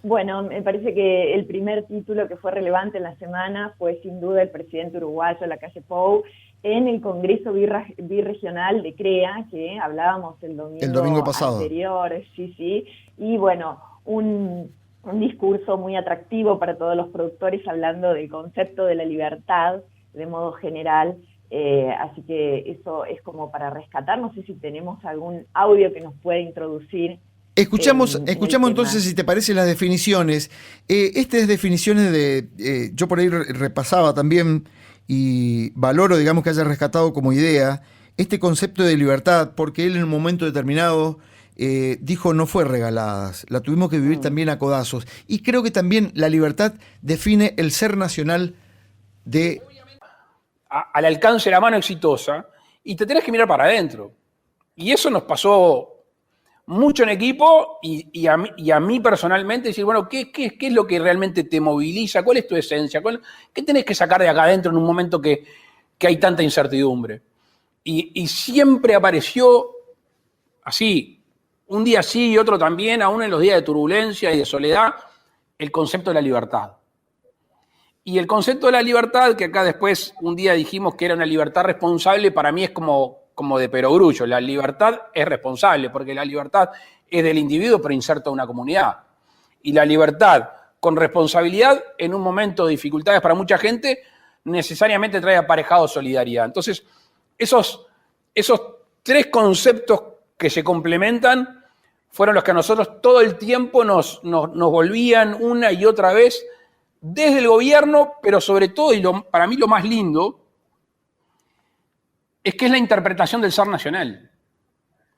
Bueno, me parece que el primer título que fue relevante en la semana fue sin duda el presidente uruguayo, Lacalle Pou, en el Congreso Birregional de CREA, que hablábamos el El domingo domingo pasado. anterior, sí, y bueno, un discurso muy atractivo para todos los productores hablando del concepto de la libertad de modo general, así que eso es como para rescatar. No sé si tenemos algún audio que nos pueda introducir en el Escuchamos entonces, tema. si te parece, las definiciones. Estas definiciones yo por ahí repasaba también y valoro, digamos, que haya rescatado como idea este concepto de libertad, porque él en un momento determinado dijo no fue regaladas, la tuvimos que vivir Mm. también a codazos. Y creo que también la libertad define el ser nacional de... Al alcance de la mano exitosa y te tenés que mirar para adentro. Y eso nos pasó mucho en equipo y a mí personalmente decir, bueno, ¿qué es lo que realmente te moviliza? ¿Cuál es tu esencia? ¿Qué tenés que sacar de acá adentro en un momento que hay tanta incertidumbre? Y siempre apareció así, un día sí y otro también, aún en los días de turbulencia y de soledad, el concepto de la libertad. Y el concepto de la libertad, que acá después un día dijimos que era una libertad responsable, para mí es como de perogrullo. La libertad es responsable, porque la libertad es del individuo, pero inserta una comunidad. Y la libertad con responsabilidad, en un momento de dificultades para mucha gente, necesariamente trae aparejado solidaridad. Entonces, esos tres conceptos que se complementan fueron los que a nosotros todo el tiempo nos volvían una y otra vez desde el gobierno, pero sobre todo, y para mí lo más lindo, es que es la interpretación del ser nacional.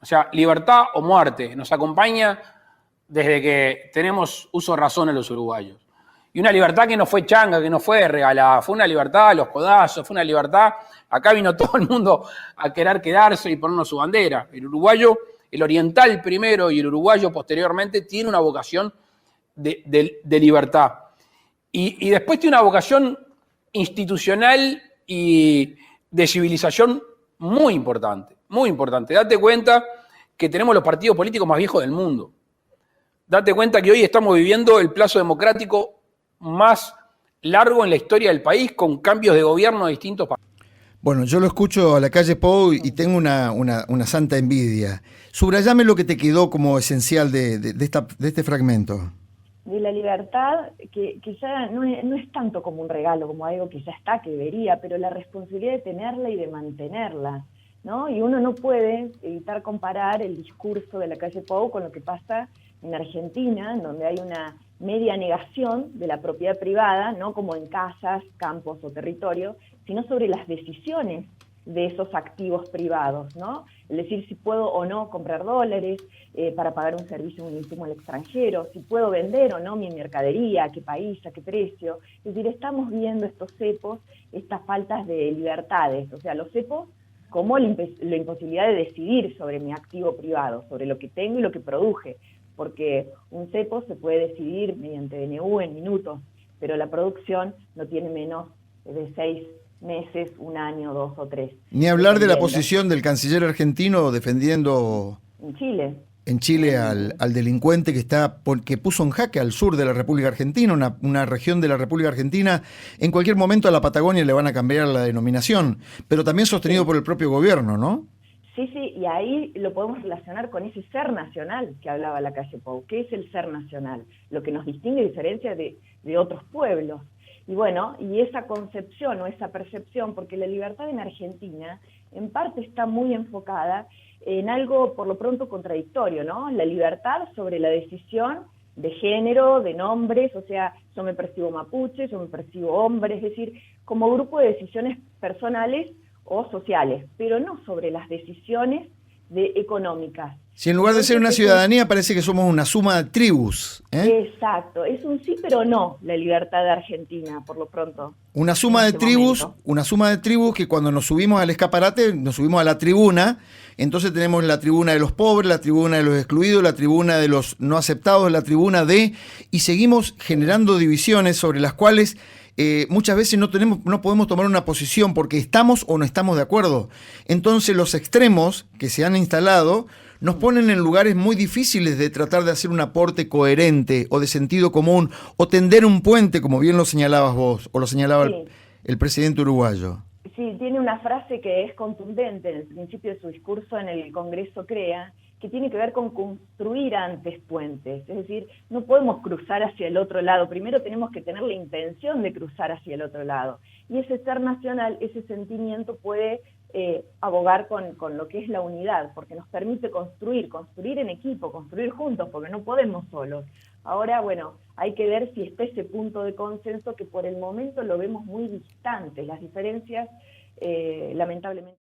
O sea, libertad o muerte nos acompaña desde que tenemos uso de razón en los uruguayos. Y una libertad que no fue changa, que no fue regalada, fue una libertad a los codazos, fue una libertad, acá vino todo el mundo a querer quedarse y ponernos su bandera. El uruguayo, el oriental primero y el uruguayo posteriormente, tiene una vocación de libertad. Y después tiene una vocación institucional y de civilización muy importante, muy importante. Date cuenta que tenemos los partidos políticos más viejos del mundo. Date cuenta que hoy estamos viviendo el plazo democrático más largo en la historia del país, con cambios de gobierno de distintos partidos. Bueno, yo lo escucho a Lacalle Pou y tengo una santa envidia. Subrayame lo que te quedó como esencial de este fragmento. De la libertad, que ya no es tanto como un regalo, como algo que ya está, que debería, pero la responsabilidad de tenerla y de mantenerla, ¿no? Y uno no puede evitar comparar el discurso de Lacalle Pou con lo que pasa en Argentina, en donde hay una media negación de la propiedad privada, no como en casas, campos o territorio, sino sobre las decisiones de esos activos privados, ¿no? Es decir, si puedo o no comprar dólares para pagar un servicio, un insumo al extranjero, si puedo vender o no mi mercadería, a qué país, a qué precio. Es decir, estamos viendo estos cepos, estas faltas de libertades, o sea, los cepos como la imposibilidad de decidir sobre mi activo privado, sobre lo que tengo y lo que produje, porque un cepo se puede decidir mediante DNU en minutos, pero la producción no tiene menos de 6 meses, un año, 2 o 3. Ni hablar de la posición del canciller argentino defendiendo En Chile. en Chile al delincuente que puso en jaque al sur de la República Argentina, una región de la República Argentina. En cualquier momento a la Patagonia le van a cambiar la denominación, pero también sostenido por el propio gobierno, ¿no? Sí, y ahí lo podemos relacionar con ese ser nacional que hablaba Lacalle Pou. ¿Qué es el ser nacional? Lo que nos distingue y diferencia de otros pueblos. Y bueno, y esa concepción o esa percepción, porque la libertad en Argentina en parte está muy enfocada en algo por lo pronto contradictorio, ¿no? La libertad sobre la decisión de género, de nombres, o sea, yo me percibo mapuche, yo me percibo hombre, es decir, como grupo de decisiones personales o sociales, pero no sobre las decisiones económicas. Si en lugar de ser una ciudadanía parece que somos una suma de tribus, ¿eh? Exacto, es un sí pero no la libertad de Argentina, por lo pronto. Una suma de tribus, que cuando nos subimos al escaparate, nos subimos a la tribuna, entonces tenemos la tribuna de los pobres, la tribuna de los excluidos, la tribuna de los no aceptados, la tribuna y seguimos generando divisiones sobre las cuales muchas veces no podemos tomar una posición porque estamos o no estamos de acuerdo. Entonces los extremos que se han instalado nos ponen en lugares muy difíciles de tratar de hacer un aporte coherente o de sentido común o tender un puente, como bien lo señalabas vos o lo señalaba Sí. el presidente uruguayo. Sí, tiene una frase que es contundente en el principio de su discurso en el Congreso CREA, que tiene que ver con construir antes puentes. Es decir, no podemos cruzar hacia el otro lado. Primero tenemos que tener la intención de cruzar hacia el otro lado. Y ese ser nacional, ese sentimiento puede abogar con lo que es la unidad, porque nos permite construir en equipo, construir juntos, porque no podemos solos. Ahora, bueno, hay que ver si está ese punto de consenso que por el momento lo vemos muy distante. Las diferencias, lamentablemente...